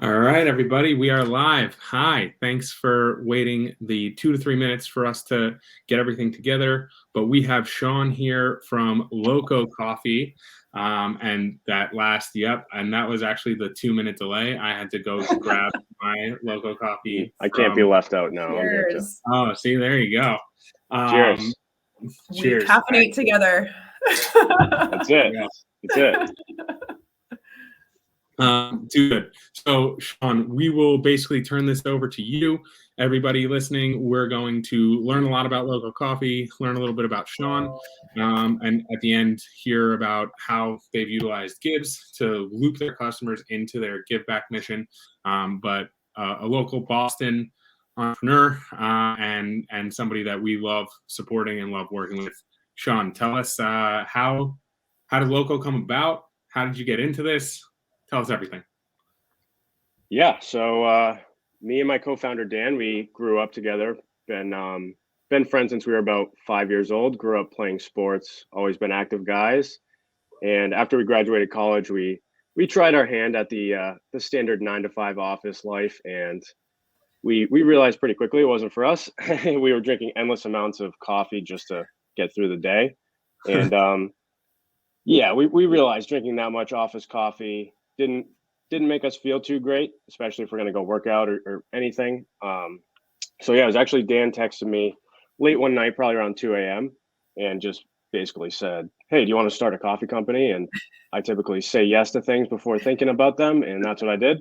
All right, everybody, we are live. Hi, thanks for waiting the 2 to 3 minutes for us to get everything together. But we have Sean here from Loco Coffee, and that was actually the 2-minute delay. I had to go grab my Loco Coffee. I can't be left out now. Cheers. Oh, see, there you go. Cheers. Cheers. We caffeinate together. That's it. Yeah. That's it. Good. So, Sean, we will basically turn this over to you. Everybody listening, we're going to learn a lot about Loco Coffee, learn a little bit about Sean, and at the end, hear about how they've utilized Givz to loop their customers into their give back mission. But a local Boston entrepreneur and somebody that we love supporting and love working with. Sean, tell us how did Loco come about? How did you get into this? Tell us everything. Yeah. So me and my co-founder Dan, we grew up together. Been friends since we were about 5 years old. Grew up playing sports. Always been active guys. And after we graduated college, we tried our hand at the standard 9-to-5 office life, and we realized pretty quickly it wasn't for us. We were drinking endless amounts of coffee just to get through the day, and yeah, we realized drinking that much office coffee didn't make us feel too great, especially if we're gonna go work out or anything. So yeah, it was actually Dan texted me late one night, probably around 2 a.m., and just basically said, "Hey, do you want to start a coffee company?" And I typically say yes to things before thinking about them, and that's what I did.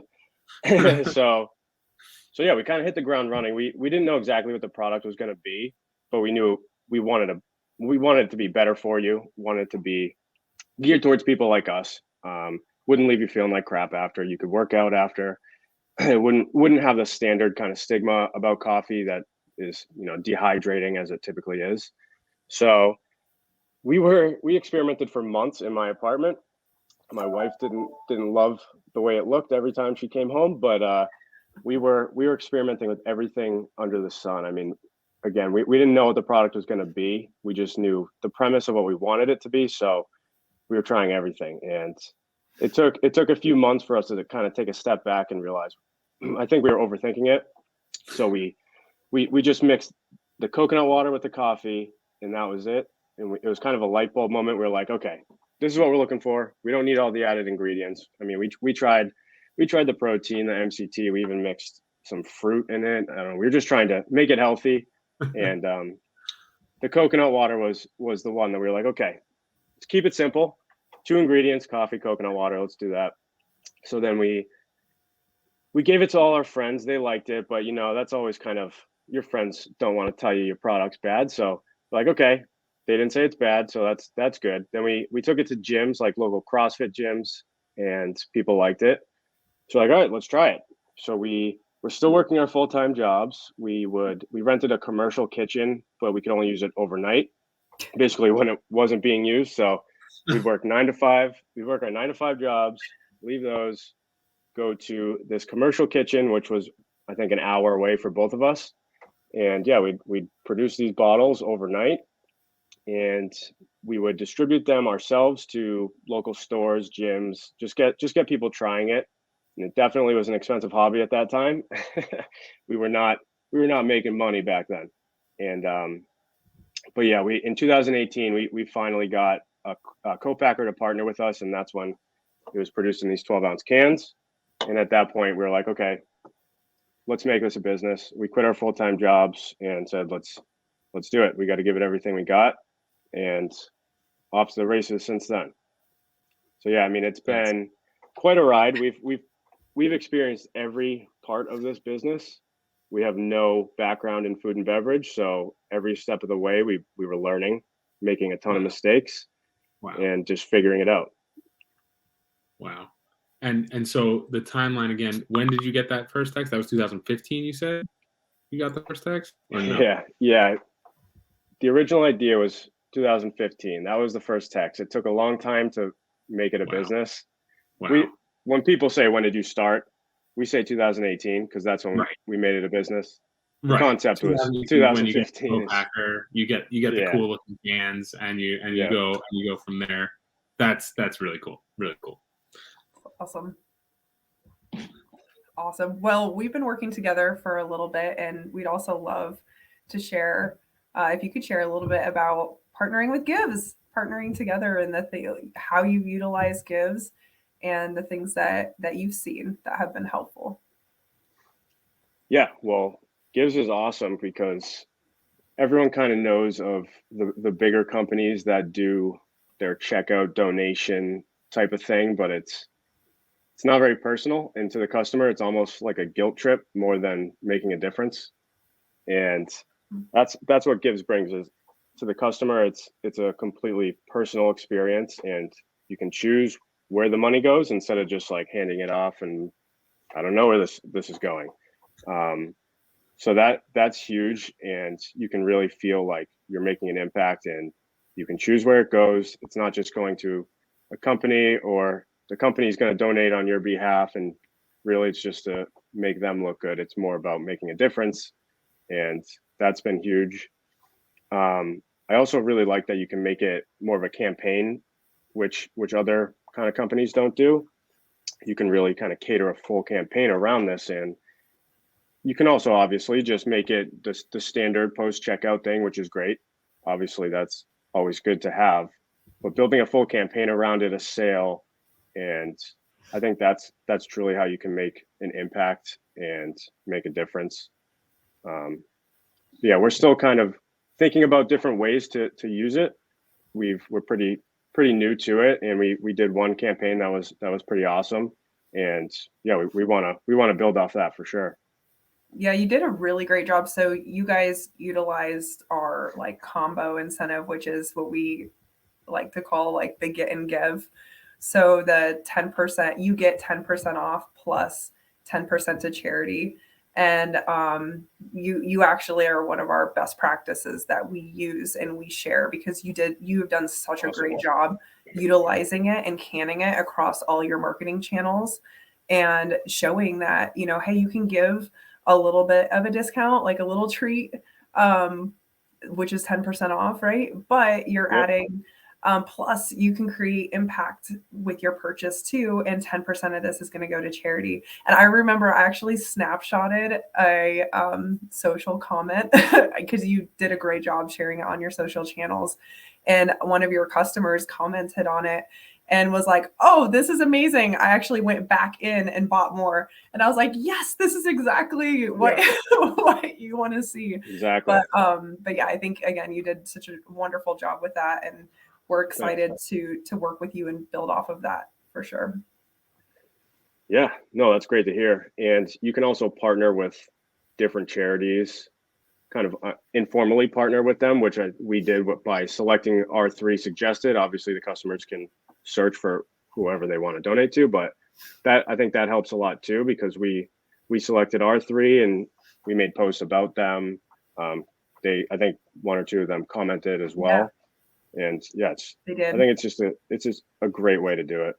So yeah, we kind of hit the ground running. We didn't know exactly what the product was going to be, but we knew we wanted it to be better for you, wanted it to be geared towards people like us. Wouldn't leave you feeling like crap after. You could work out after. It wouldn't have the standard kind of stigma about coffee that is, dehydrating as it typically is. So we experimented for months in my apartment. My wife didn't love the way it looked every time she came home, but we were experimenting with everything under the sun. I mean, again, we didn't know what the product was going to be. We just knew the premise of what we wanted it to be. So we were trying everything, and it took a few months for us to kind of take a step back and realize, I think we were overthinking it. So we just mixed the coconut water with the coffee, and that was it. And it was kind of a light bulb moment. We were like, okay, this is what we're looking for. We don't need all the added ingredients. I mean, we tried the protein, the MCT. We even mixed some fruit in it. I don't know. We were just trying to make it healthy, and the coconut water was the one that we were like, okay, let's keep it simple. 2 ingredients: coffee, coconut water. Let's do that. So then we gave it to all our friends. They liked it, but that's always kind of, your friends don't want to tell you your product's bad. So like, okay, they didn't say it's bad, so that's good. Then we took it to gyms, like local CrossFit gyms, and people liked it. So like, all right, let's try it. So we're still working our full-time jobs. We rented a commercial kitchen, but we could only use it overnight, basically when it wasn't being used. So we'd work 9 to 5. We'd work our 9 to 5 jobs, leave those, go to this commercial kitchen, which was, I think, an hour away for both of us. And yeah, we'd produce these bottles overnight, and we would distribute them ourselves to local stores, gyms, just get people trying it. And it definitely was an expensive hobby at that time. we were not making money back then. And but yeah, in 2018 we finally got a co-packer to partner with us, and that's when it was producing these 12-ounce cans. And at that point, we were like, okay, let's make this a business. We quit our full-time jobs and said, let's do it. We got to give it everything we got, and off to the races since then. So yeah, I mean, it's been quite a ride. We've experienced every part of this business. We have no background in food and beverage, so every step of the way we were learning, making a ton of mistakes, and just figuring it out. Wow. And so the timeline again, when did you get that first text? That was 2015, you said? You got the first text? Or no? Yeah. The original idea was 2015. That was the first text. It took a long time to make it a business. Wow. When people say, when did you start? We say 2018 because that's when we made it a business. The concept was 2015. When you get the cool looking cans, and you go from there. That's really cool. Really cool. Awesome. Awesome. Well, we've been working together for a little bit, and we'd also love to share, if you could share a little bit about partnering with Givz, partnering together, and how you utilize Givz, and the things that you've seen that have been helpful. Yeah, well, Givz is awesome because everyone kind of knows of the bigger companies that do their checkout donation type of thing, but it's not very personal, and to the customer it's almost like a guilt trip more than making a difference. And that's what Givz brings is to the customer. It's a completely personal experience, and you can choose where the money goes instead of just like handing it off and I don't know where this is going. So that's huge, and you can really feel like you're making an impact, and you can choose where it goes. It's not just going to a company or the company is going to donate on your behalf, and really it's just to make them look good. It's more about making a difference, and that's been huge. I also really like that you can make it more of a campaign, which other kind of companies don't do. You can really kind of cater a full campaign around this, and you can also obviously just make it the standard post checkout thing, which is great. Obviously, that's always good to have, but building a full campaign around it, a sale, and I think that's truly how you can make an impact and make a difference. Yeah, we're still kind of thinking about different ways to use it. We're pretty new to it, and we did one campaign that was pretty awesome, and yeah, we want to build off that for sure. Yeah, you did a really great job. So you guys utilized our like combo incentive, which is what we like to call like the get and give. So the 10%, you get 10% off plus 10% to charity. And you actually are one of our best practices that we use and we share because you have done such a great job utilizing it and canning it across all your marketing channels and showing that, hey, you can give a little bit of a discount, like a little treat, which is 10% off, right? But you're adding, plus you can create impact with your purchase too. And 10% of this is going to go to charity. And I remember I actually snapshotted a social comment because you did a great job sharing it on your social channels. And one of your customers commented on it and was like, oh, this is amazing. I actually went back in and bought more. And I was like, yes, this is exactly what, what you want to see. Exactly. But yeah, I think, again, you did such a wonderful job with that. And we're excited to work with you and build off of that for sure. Yeah, no, that's great to hear. And you can also partner with different charities, kind of informally partner with them, which we did by selecting R3 suggested. Obviously, the customers can search for whoever they want to donate to, but I think that helps a lot too, because we selected R3 and we made posts about them. I think one or two of them commented as well. And yeah, they did. I think it's just a great way to do it.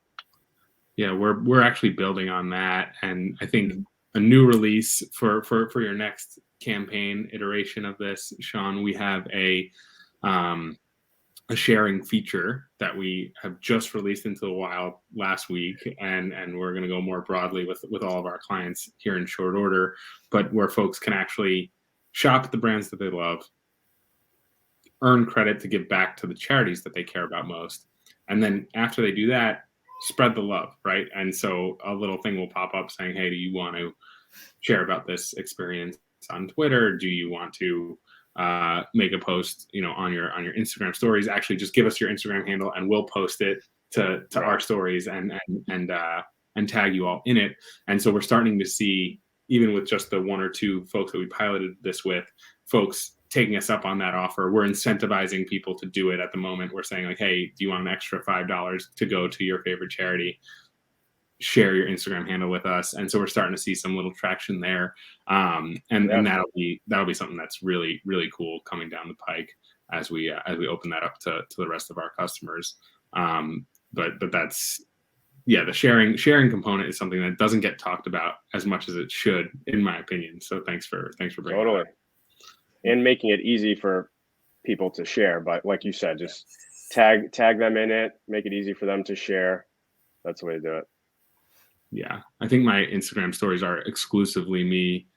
Yeah, we're actually building on that, and I think a new release for your next campaign iteration of this, Sean, we have a sharing feature that we have just released into the wild last week, and we're going to go more broadly with all of our clients here in short order, but where folks can actually shop the brands that they love, earn credit to give back to the charities that they care about most, and then after they do that, spread the love, right? And so a little thing will pop up saying, hey, do you want to share about this experience on Twitter? Do you want to make a post, on your Instagram stories? Actually, just give us your Instagram handle and we'll post it to our stories and tag you all in it. And so we're starting to see, even with just the one or two folks that we piloted this with, folks taking us up on that offer. We're incentivizing people to do it at the moment. We're saying like, hey, do you want an extra $5 to go to your favorite charity? Share your Instagram handle with us. And so we're starting to see some little traction there. And that'll be something that's really, really cool coming down the pike as we open that up to the rest of our customers. But that's, the sharing component is something that doesn't get talked about as much as it should, in my opinion. So thanks for bringing it up. And making it easy for people to share. But like you said, just tag them in it, make it easy for them to share. That's the way to do it. Yeah, I think my Instagram stories are exclusively me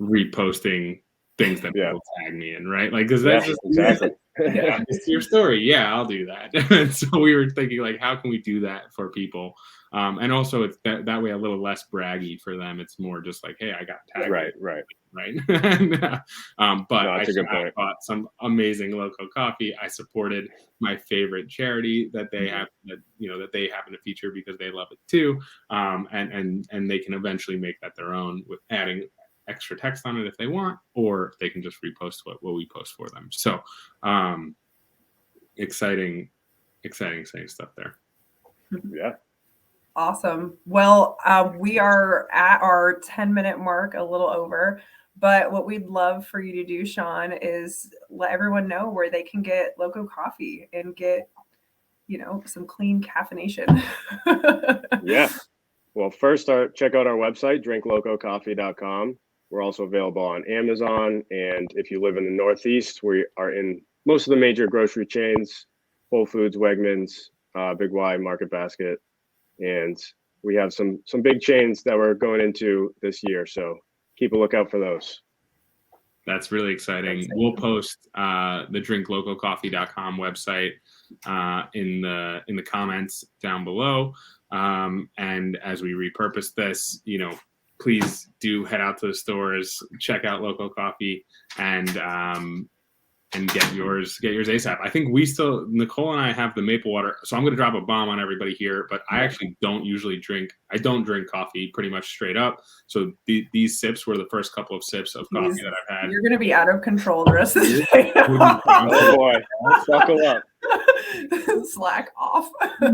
reposting things that people tag me in, right? Like, because that's just exactly. add this to your story. Yeah, I'll do that. And so we were thinking, like, how can we do that for people? And also, it's that way a little less braggy for them. It's more just like, hey, I got tagged. Right. And, but No, I that's a good point. bought some amazing Loco Coffee. I supported my favorite charity that they have, that they happen to feature because they love it too. And they can eventually make that their own with adding extra text on it if they want, or they can just repost what we post for them. So exciting stuff there. Yeah. Awesome. Well, we are at our 10-minute mark, a little over, but what we'd love for you to do, Sean, is let everyone know where they can get Loco Coffee and get, some clean caffeination. Yeah. Well, first, check out our website, drinklococoffee.com. We're also available on Amazon. And if you live in the Northeast, we are in most of the major grocery chains, Whole Foods, Wegmans, Big Y, Market Basket. And we have some big chains that we're going into this year. So keep a lookout for those. That's really exciting. We'll post the drinklococoffee.com website in the comments down below. And as we repurpose this, please do head out to the stores, check out Loco Coffee, and get yours ASAP. I think Nicole and I have the maple water, so I'm going to drop a bomb on everybody here, but I actually don't drink coffee pretty much straight up. So these sips were the first couple of sips of coffee that I've had. You're going to be out of control the rest of the day. Oh boy, buckle up. Slack off. but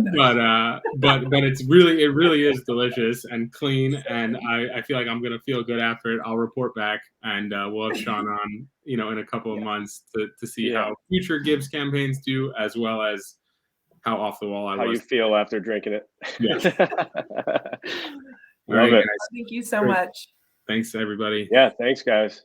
it really is delicious and clean, and I feel like I'm gonna feel good after it. I'll report back, and we'll have Sean on in a couple of months to see how future Givz campaigns do, as well as how off the wall I was. How you feel after drinking it. Yeah. Love it. Thank you so much. Thanks everybody. Yeah, thanks guys.